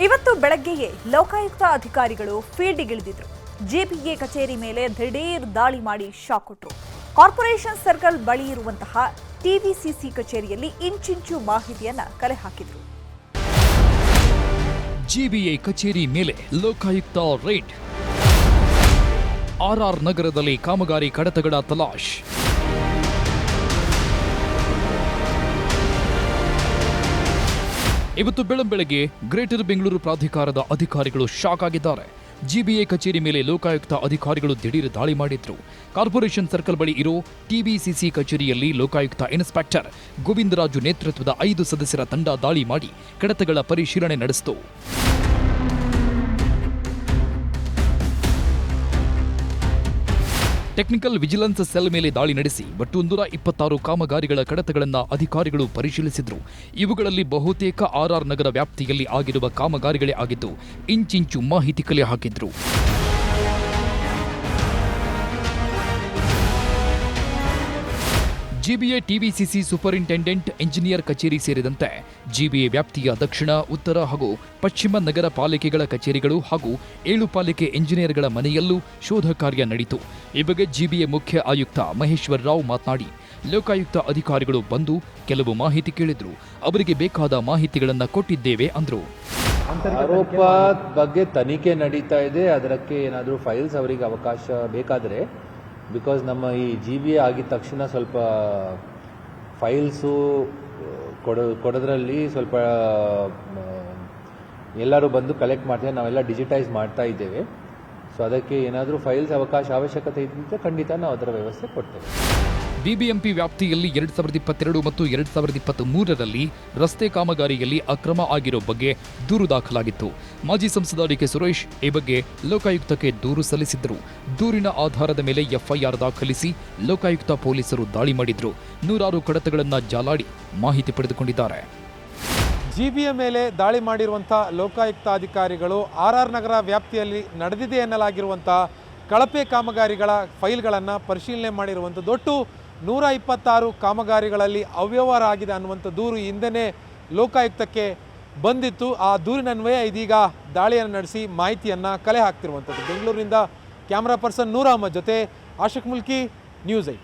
ಇವತ್ತು ಬೆಳಗ್ಗೆಯೇ ಲೋಕಾಯುಕ್ತ ಅಧಿಕಾರಿಗಳು ಫೀಲ್ಡ್ಗಿಳಿದಿದ್ರು. ಜಿಬಿಎ ಕಚೇರಿ ಮೇಲೆ ದಿಢೀರ್ ದಾಳಿ ಮಾಡಿ ಶಾಕ್ ಕೊಟ್ಟರು. ಕಾರ್ಪೊರೇಷನ್ ಸರ್ಕಲ್ ಬಳಿ ಇರುವಂತಹ ಟಿವಿಸಿಸಿ ಕಚೇರಿಯಲ್ಲಿ ಇಂಚಿಂಚು ಮಾಹಿತಿಯನ್ನ ಕಲೆ ಹಾಕಿದ್ರು. ಜಿಬಿಎ ಕಚೇರಿ ಮೇಲೆ ಲೋಕಾಯುಕ್ತ ರೇಡ್. ಆರ್ಆರ್ ನಗರದಲ್ಲಿ ಕಾಮಗಾರಿ ಕಡತಗಳ ತಲಾಶ್. ಇವತ್ತು ಬೆಳಗ್ಗೆ ಗ್ರೇಟರ್ ಬೆಂಗಳೂರು ಪ್ರಾಧಿಕಾರದ ಅಧಿಕಾರಿಗಳು ಶಾಕ್ ಆಗಿದ್ದಾರೆ. ಜಿಬಿಎ ಕಚೇರಿ ಮೇಲೆ ಲೋಕಾಯುಕ್ತ ಅಧಿಕಾರಿಗಳು ದಿಢೀರ್ ದಾಳಿ ಮಾಡಿದ್ರು. ಕಾರ್ಪೊರೇಷನ್ ಸರ್ಕಲ್ ಬಳಿ ಇರೋ ಟಿಬಿಸಿಸಿ ಕಚೇರಿಯಲ್ಲಿ ಲೋಕಾಯುಕ್ತ ಇನ್ಸ್ಪೆಕ್ಟರ್ ಗೋವಿಂದರಾಜು ನೇತೃತ್ವದ 5 ಸದಸ್ಯರ ತಂಡ ದಾಳಿ ಮಾಡಿ ಕಡತಗಳ ಪರಿಶೀಲನೆ ನಡೆಸಿತು. ಟೆಕ್ನಿಕಲ್ ವಿಜಿಲೆನ್ಸ್ ಸೆಲ್ ಮೇಲೆ ದಾಳಿ ನಡೆಸಿ 126 ಕಾಮಗಾರಿಗಳ ಕಡತಗಳನ್ನು ಅಧಿಕಾರಿಗಳು ಪರಿಶೀಲಿಸಿದ್ರು. ಇವುಗಳಲ್ಲಿ ಬಹುತೇಕ ಆರ್ಆರ್ ನಗರ ವ್ಯಾಪ್ತಿಯಲ್ಲಿ ಆಗಿರುವ ಕಾಮಗಾರಿಗಳೇ ಆಗಿದ್ದು ಇಂಚಿಂಚು ಮಾಹಿತಿ ಕಲೆ ಹಾಕಿದ್ರು. ಜಿಬಿಎ ಟಿವಿಸಿಸಿ ಸೂಪರಿಂಟೆಂಡೆಂಟ್ ಇಂಜಿನಿಯರ್ ಕಚೇರಿ ಸೇರಿದಂತೆ ಜಿಬಿಎ ವ್ಯಾಪ್ತಿಯ ದಕ್ಷಿಣ, ಉತ್ತರ ಹಾಗೂ ಪಶ್ಚಿಮ ನಗರ ಪಾಲಿಕೆಗಳ ಕಚೇರಿಗಳು ಹಾಗೂ 7 ಪಾಲಿಕೆ ಇಂಜಿನಿಯರ್ಗಳ ಮನೆಯಲ್ಲೂ ಶೋಧ ಕಾರ್ಯ ನಡೆಯಿತು. ಈ ಬಗ್ಗೆ ಜಿಬಿಎ ಮುಖ್ಯ ಆಯುಕ್ತ ಮಹೇಶ್ವರ್ ರಾವ್ ಮಾತನಾಡಿ, ಲೋಕಾಯುಕ್ತ ಅಧಿಕಾರಿಗಳು ಬಂದು ಕೆಲವು ಮಾಹಿತಿ ಕೇಳಿದ್ರು, ಅವರಿಗೆ ಬೇಕಾದ ಮಾಹಿತಿಗಳನ್ನು ಕೊಟ್ಟಿದ್ದೇವೆ ಅಂದ್ರು. ಆರೋಪ ಬಗ್ಗೆ ತನಿಖೆ ನಡೀತಾ ಇದೆ. ಅದಕ್ಕೆ ಏನಾದರೂ ಫೈಲ್ಸ್ ಅವರಿಗೆ ಅವಕಾಶ ಬೇಕಾದರೆ, ಬಿಕಾಸ್ ನಮ್ಮ ಈ ಜಿಬಿಎ ಆಗಿದ ತಕ್ಷಣ ಸ್ವಲ್ಪ ಫೈಲ್ಸು ಕೊಡೋದ್ರಲ್ಲಿ ಸ್ವಲ್ಪ ಎಲ್ಲರೂ ಬಂದು ಕಲೆಕ್ಟ್ ಮಾಡ್ತಾರೆ. ನಾವೆಲ್ಲ ಡಿಜಿಟೈಸ್ ಮಾಡ್ತಾ ಇದ್ದೇವೆ. ಸೊ ಅದಕ್ಕೆ ಏನಾದರೂ ಫೈಲ್ಸ್ ಅವಶ್ಯಕತೆ ಇದ್ದರೆ ಖಂಡಿತ ನಾವು ಅದರ ವ್ಯವಸ್ಥೆ ಕೊಡ್ತೇವೆ. ಬಿಬಿಎಂಪಿ ವ್ಯಾಪ್ತಿಯಲ್ಲಿ 2022 ಮತ್ತು 2023ರಲ್ಲಿ ರಸ್ತೆ ಕಾಮಗಾರಿಯಲ್ಲಿ ಅಕ್ರಮ ಆಗಿರೋ ಬಗ್ಗೆ ದೂರು ದಾಖಲಾಗಿತ್ತು. ಮಾಜಿ ಸಂಸದ ಡಿಕೆ ಸುರೇಶ್ ಈ ಬಗ್ಗೆ ಲೋಕಾಯುಕ್ತಕ್ಕೆ ದೂರು ಸಲ್ಲಿಸಿದ್ದರು. ದೂರಿನ ಆಧಾರದ ಮೇಲೆ ಎಫ್ಐಆರ್ ದಾಖಲಿಸಿ ಲೋಕಾಯುಕ್ತ ಪೊಲೀಸರು ದಾಳಿ ಮಾಡಿದ್ರು. 100 ಕಡತಗಳನ್ನು ಜಾಲಾಡಿ ಮಾಹಿತಿ ಪಡೆದುಕೊಂಡಿದ್ದಾರೆ. ಜಿಬಿಎ ಮೇಲೆ ದಾಳಿ ಮಾಡಿರುವಂಥ ಲೋಕಾಯುಕ್ತ ಅಧಿಕಾರಿಗಳು ಆರ್ಆರ್ ನಗರ ವ್ಯಾಪ್ತಿಯಲ್ಲಿ ನಡೆದಿದೆ ಎನ್ನಲಾಗಿರುವಂಥ ಕಳಪೆ ಕಾಮಗಾರಿಗಳ ಫೈಲ್ಗಳನ್ನು ಪರಿಶೀಲನೆ ಮಾಡಿರುವಂಥದ್ದು. ಒಟ್ಟು 126 ಕಾಮಗಾರಿಗಳಲ್ಲಿ ಅವ್ಯವಹಾರ ಆಗಿದೆ ಅನ್ನುವಂಥ ದೂರು ಹಿಂದೆಯೇ ಲೋಕಾಯುಕ್ತಕ್ಕೆ ಬಂದಿತ್ತು. ಆ ದೂರಿನನ್ವಯ ಇದೀಗ ದಾಳಿಯನ್ನು ನಡೆಸಿ ಮಾಹಿತಿಯನ್ನು ಕಲೆ ಹಾಕ್ತಿರುವಂಥದ್ದು. ಬೆಂಗಳೂರಿನಿಂದ ಕ್ಯಾಮ್ರಾ ಪರ್ಸನ್ ನೂರ್ ಅಹಮದ್ ಜೊತೆ ಆಶಿಕ್ ಮುಲ್ಕಿ, ನ್ಯೂಸ್ 8.